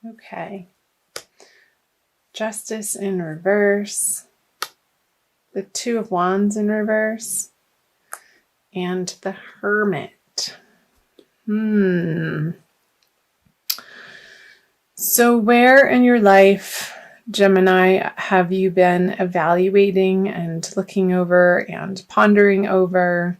Okay. Justice in reverse. The Two of Wands in reverse. And the Hermit. So where in your life, Gemini, have you been evaluating and looking over and pondering over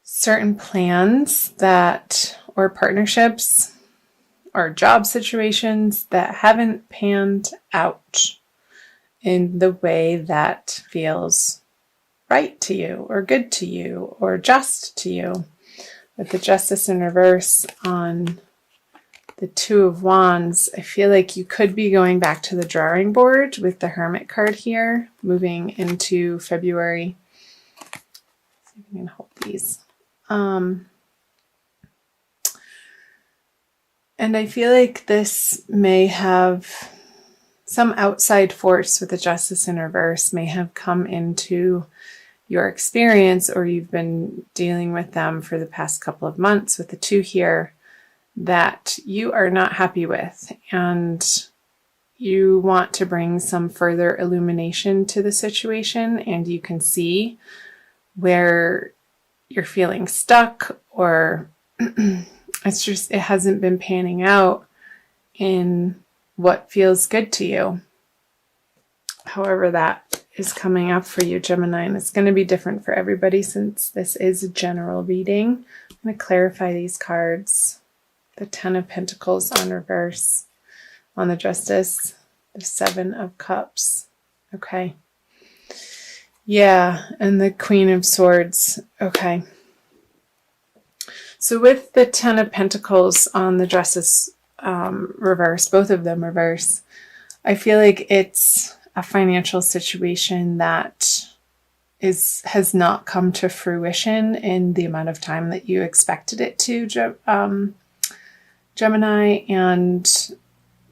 certain plans that, or partnerships or job situations that haven't panned out in the way that feels right to you or good to you or just to you? With the Justice in reverse on the Two of Wands, I feel like you could be going back to the drawing board with the Hermit card here, moving into February. Let's see if I can hold these. And I feel like this may have some outside force with the Justice in reverse may have come into your experience, or you've been dealing with them for the past couple of months with the two here, that you are not happy with, and you want to bring some further illumination to the situation, and you can see where you're feeling stuck, or it's just, it hasn't been panning out in what feels good to you. However that is coming up for you, Gemini, and it's going to be different for everybody since this is a general reading. I'm going to clarify these cards. The Ten of Pentacles on reverse on the Justice, the Seven of Cups. Okay. Yeah, and the Queen of Swords. Okay. So with the Ten of Pentacles on the Justice reverse, both of them reverse, I feel like it's a financial situation that has not come to fruition in the amount of time that you expected it to, Gemini, and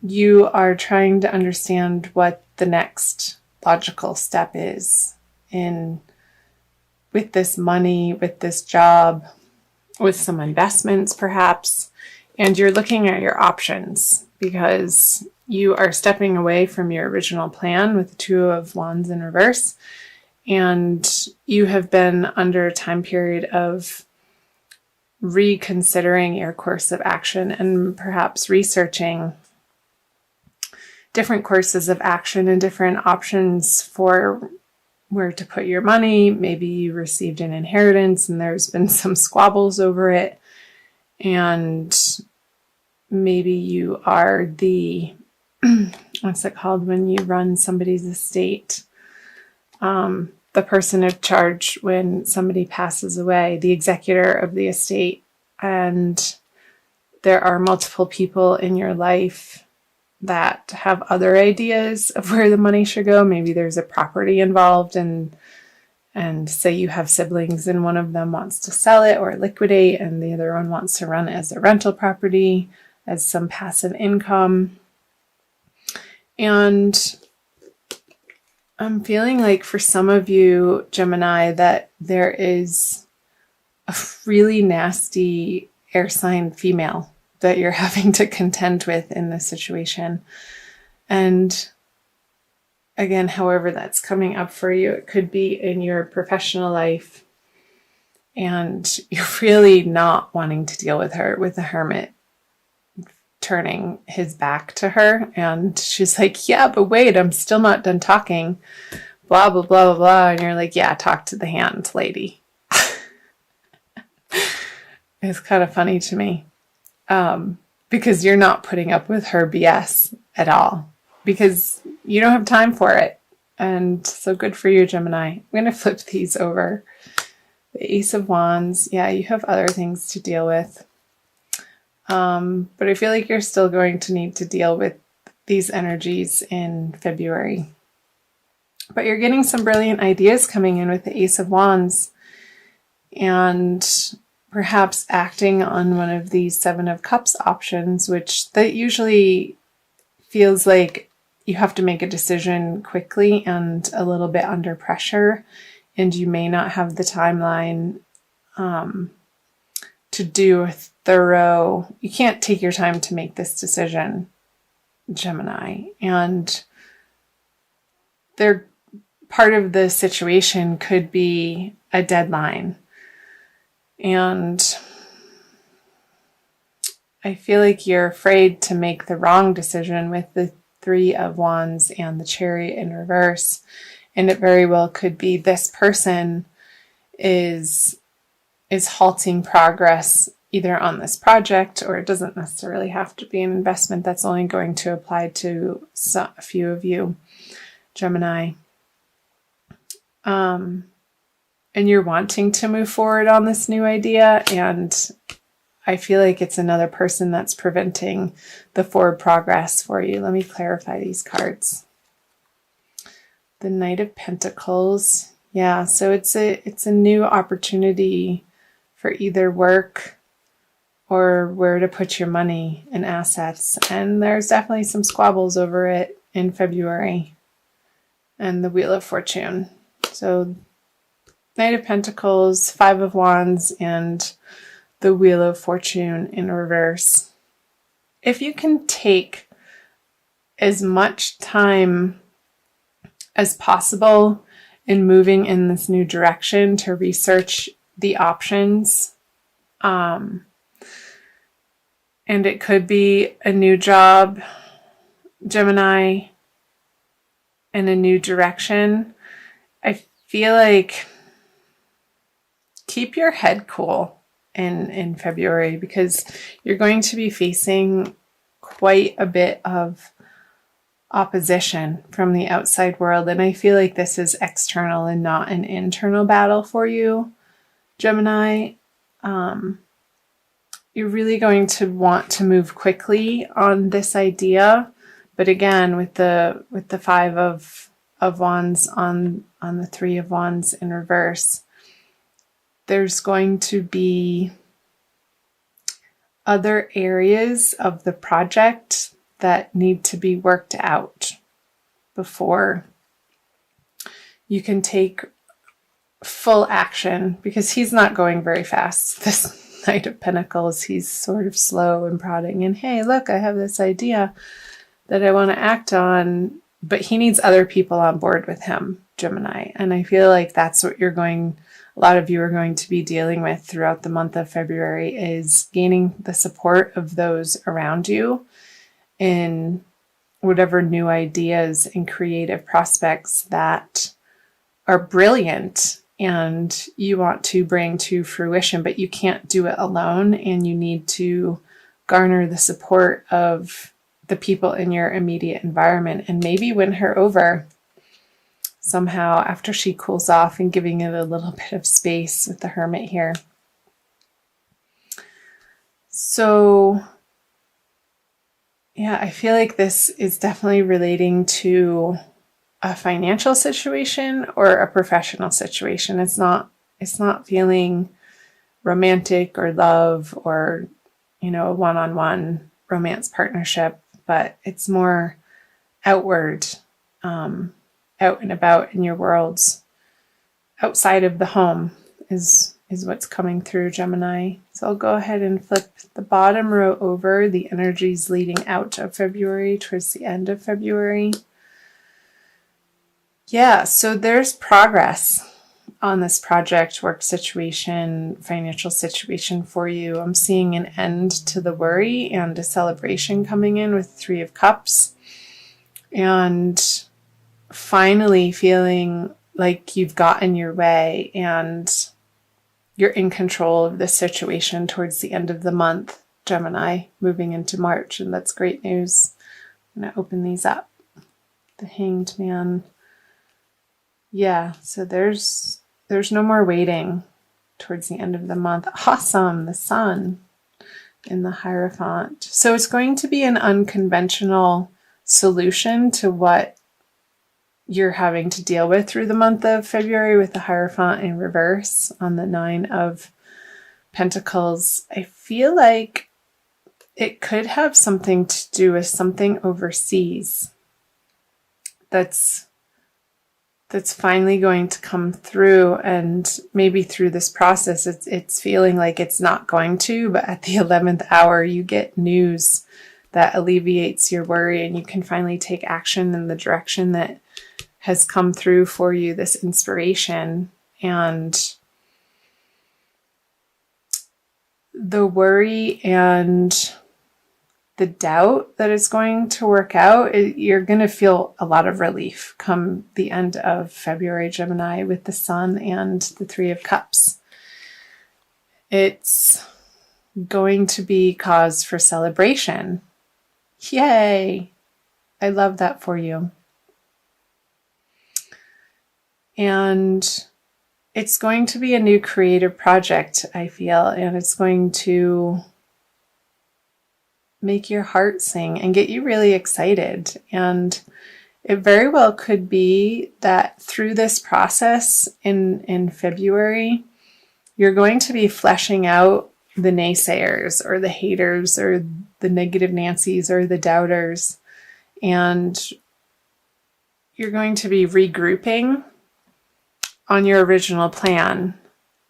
you are trying to understand what the next logical step is with this money, with this job, with some investments perhaps, and you're looking at your options because you are stepping away from your original plan with the Two of Wands in reverse, and you have been under a time period of reconsidering your course of action and perhaps researching different courses of action and different options for where to put your money. Maybe you received an inheritance and there's been some squabbles over it, and maybe you are the what's it called when you run somebody's estate? The person in charge when somebody passes away, the executor of the estate, and there are multiple people in your life that have other ideas of where the money should go. Maybe there's a property involved, and say you have siblings and one of them wants to sell it or liquidate, and the other one wants to run it as a rental property, as some passive income. And I'm feeling like for some of you, Gemini, that there is a really nasty air sign female that you're having to contend with in this situation. And again, however that's coming up for you, it could be in your professional life, and you're really not wanting to deal with her, with the Hermit turning his back to her, and she's like, yeah, but wait, I'm still not done talking, blah blah blah blah blah, and you're like, yeah, talk to the hand, lady. It's kind of funny to me, because you're not putting up with her BS at all, because you don't have time for it. And so good for you, Gemini. I'm going to flip these over. The Ace of Wands, yeah, you have other things to deal with. But I feel like you're still going to need to deal with these energies in February. But you're getting some brilliant ideas coming in with the Ace of Wands, and perhaps acting on one of these Seven of Cups options, which that usually feels like you have to make a decision quickly and a little bit under pressure, and you may not have the timeline to do a thorough, you can't take your time to make this decision, Gemini. And part of the situation could be a deadline. And I feel like you're afraid to make the wrong decision with the Three of Wands and the Chariot in reverse. And it very well could be this person is halting progress either on this project, or it doesn't necessarily have to be an investment. That's only going to apply to a few of you, Gemini. And you're wanting to move forward on this new idea, and I feel like it's another person that's preventing the forward progress for you. Let me clarify these cards. The Knight of Pentacles. Yeah, so it's a new opportunity for either work or where to put your money and assets. And there's definitely some squabbles over it in February. And the Wheel of Fortune. So Knight of Pentacles, Five of Wands, and the Wheel of Fortune in reverse. If you can take as much time as possible in moving in this new direction to research the options, and it could be a new job, Gemini, in a new direction. I feel like keep your head cool in February, because you're going to be facing quite a bit of opposition from the outside world. And I feel like this is external and not an internal battle for you, Gemini. You're really going to want to move quickly on this idea. But again, with the Five of Wands on the Three of Wands in reverse, there's going to be other areas of the project that need to be worked out before you can take full action, because he's not going very fast. This Knight of Pentacles, he's sort of slow and prodding, and hey, look, I have this idea that I want to act on, but he needs other people on board with him, Gemini. And I feel like that's what a lot of you are going to be dealing with throughout the month of February, is gaining the support of those around you in whatever new ideas and creative prospects that are brilliant and you want to bring to fruition, but you can't do it alone, and you need to garner the support of the people in your immediate environment and maybe win her over somehow after she cools off, and giving it a little bit of space with the Hermit here. So yeah, I feel like this is definitely relating to a financial situation or a professional situation. It's not feeling romantic or love or, a one-on-one romance partnership, but it's more outward, out and about in your worlds. Outside of the home is what's coming through, Gemini. So I'll go ahead and flip the bottom row over, the energies leading out of February towards the end of February. Yeah, so there's progress on this project, work situation, financial situation for you. I'm seeing an end to the worry and a celebration coming in with Three of Cups. And finally feeling like you've gotten your way and you're in control of this situation towards the end of the month, Gemini, moving into March. And that's great news. I'm going to open these up. The Hanged Man. Yeah, so there's no more waiting towards the end of the month. Awesome, the Sun in the Hierophant. So it's going to be an unconventional solution to what you're having to deal with through the month of February with the Hierophant in reverse on the Nine of Pentacles. I feel like it could have something to do with something overseas that's that's finally going to come through, and maybe through this process it's feeling like it's not going to, but at the 11th hour you get news that alleviates your worry, and you can finally take action in the direction that has come through for you, this inspiration. And the worry and the doubt that it's going to work out, you're going to feel a lot of relief come the end of February, Gemini, with the Sun and the Three of Cups. It's going to be cause for celebration. Yay! I love that for you. And it's going to be a new creative project, I feel, and it's going to make your heart sing and get you really excited. And it very well could be that through this process in February, you're going to be fleshing out the naysayers or the haters or the negative Nancys or the doubters. And you're going to be regrouping on your original plan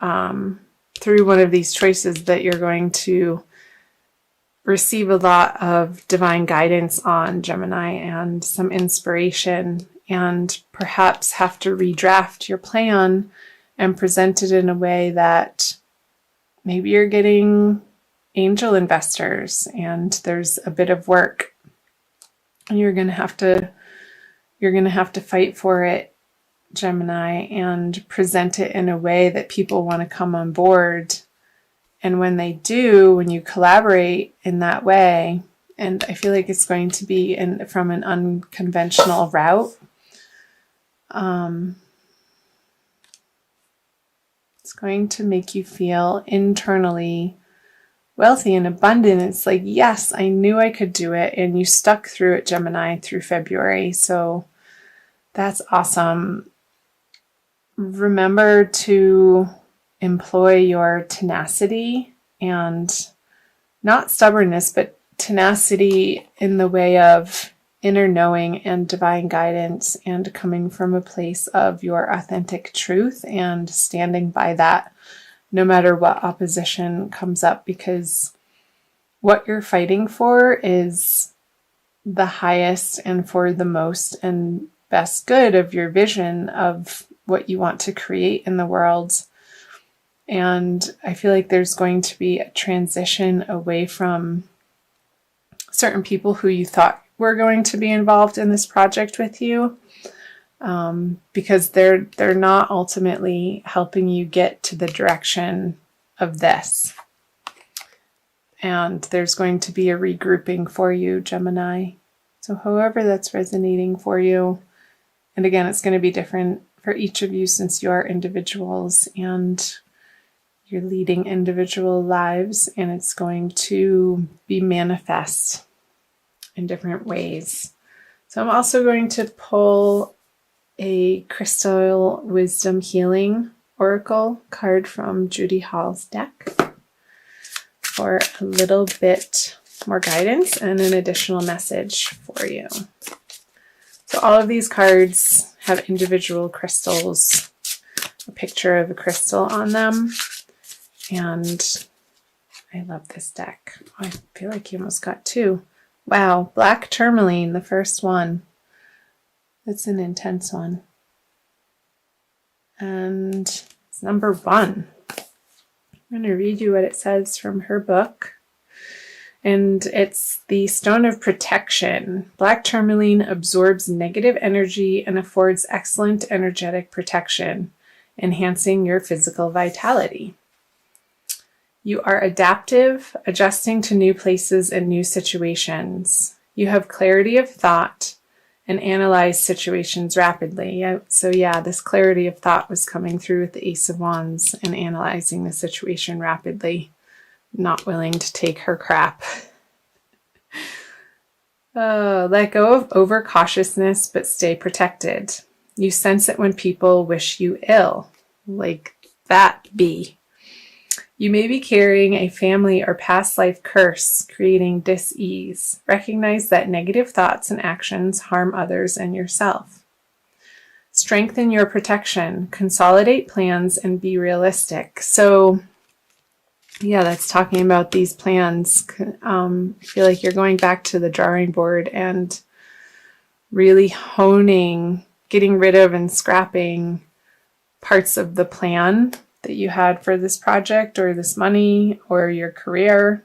through one of these choices that you're going to receive a lot of divine guidance on, Gemini, and some inspiration, and perhaps have to redraft your plan and present it in a way that maybe you're getting angel investors and there's a bit of work and you're going to have to fight for it, Gemini, and present it in a way that people want to come on board. And when they do, when you collaborate in that way, and I feel like it's going to be from an unconventional route, it's going to make you feel internally wealthy and abundant. It's like, yes, I knew I could do it, and you stuck through it, Gemini, through February. So that's awesome. Remember to employ your tenacity, and not stubbornness, but tenacity in the way of inner knowing and divine guidance, and coming from a place of your authentic truth and standing by that no matter what opposition comes up, because what you're fighting for is the highest and for the most and best good of your vision of what you want to create in the world. And I feel like there's going to be a transition away from certain people who you thought were going to be involved in this project with you, because they're not ultimately helping you get to the direction of this. And there's going to be a regrouping for you, Gemini. So however that's resonating for you, and again, it's going to be different for each of you since you are individuals and you're leading individual lives, and it's going to be manifest in different ways. So I'm also going to pull a Crystal Wisdom Healing Oracle card from Judy Hall's deck for a little bit more guidance and an additional message for you. So all of these cards have individual crystals, a picture of a crystal on them. And I love this deck. Oh, I feel like you almost got two. Wow, black tourmaline, the first one. That's an intense one. And it's number 1. I'm going to read you what it says from her book. And it's the Stone of Protection. Black tourmaline absorbs negative energy and affords excellent energetic protection, enhancing your physical vitality. You are adaptive, adjusting to new places and new situations. You have clarity of thought and analyze situations rapidly. So this clarity of thought was coming through with the Ace of Wands and analyzing the situation rapidly, not willing to take her crap. Let go of overcautiousness, but stay protected. You sense it when people wish you ill. Like that bee. You may be carrying a family or past life curse, creating dis-ease. Recognize that negative thoughts and actions harm others and yourself. Strengthen your protection, consolidate plans, and be realistic. So, yeah, that's talking about these plans. I feel like you're going back to the drawing board and really honing, getting rid of and scrapping parts of the plan that you had for this project or this money or your career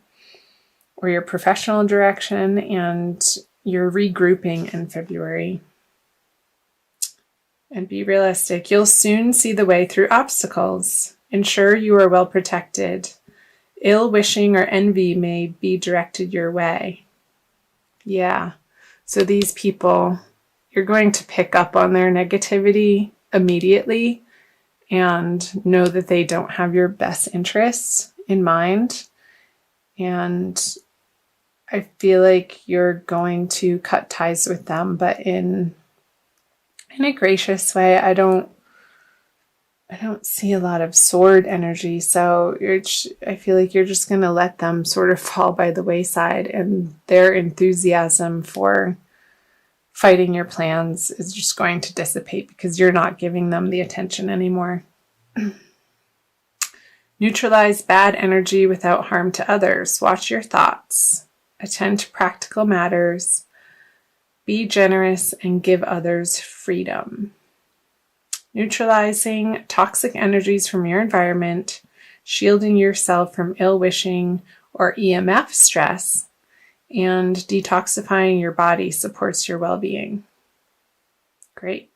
or your professional direction, and you're regrouping in February. And be realistic. You'll soon see the way through obstacles. Ensure you are well protected. Ill wishing or envy may be directed your way. Yeah. So these people, you're going to pick up on their negativity immediately and know that they don't have your best interests in mind. And I feel like you're going to cut ties with them, but in a gracious way. I don't see a lot of sword energy, so I feel like you're just going to let them sort of fall by the wayside, and their enthusiasm for fighting your plans is just going to dissipate because you're not giving them the attention anymore. Neutralize bad energy without harm to others. Watch your thoughts. Attend to practical matters. Be generous and give others freedom. Neutralizing toxic energies from your environment, shielding yourself from ill-wishing or EMF stress, and detoxifying your body supports your well-being. Great.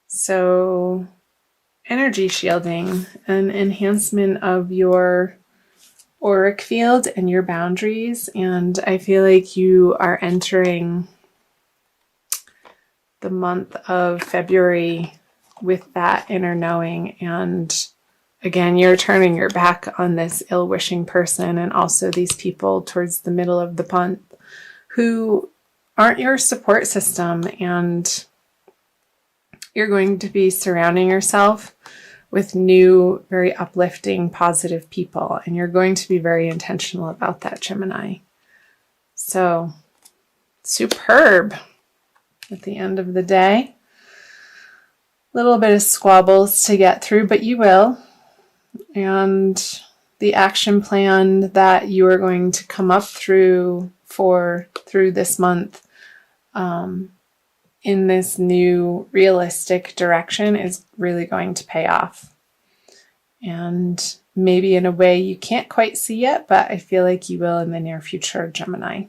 So, energy shielding, an enhancement of your auric field and your boundaries, and I feel like you are entering the month of February with that inner knowing, and again, you're turning your back on this ill-wishing person and also these people towards the middle of the month who aren't your support system, and you're going to be surrounding yourself with new, very uplifting, positive people. And you're going to be very intentional about that, Gemini. So, superb at the end of the day. A little bit of squabbles to get through, but you will. And the action plan that you are going to come up through this month in this new realistic direction is really going to pay off. And maybe in a way you can't quite see yet, but I feel like you will in the near future, Gemini.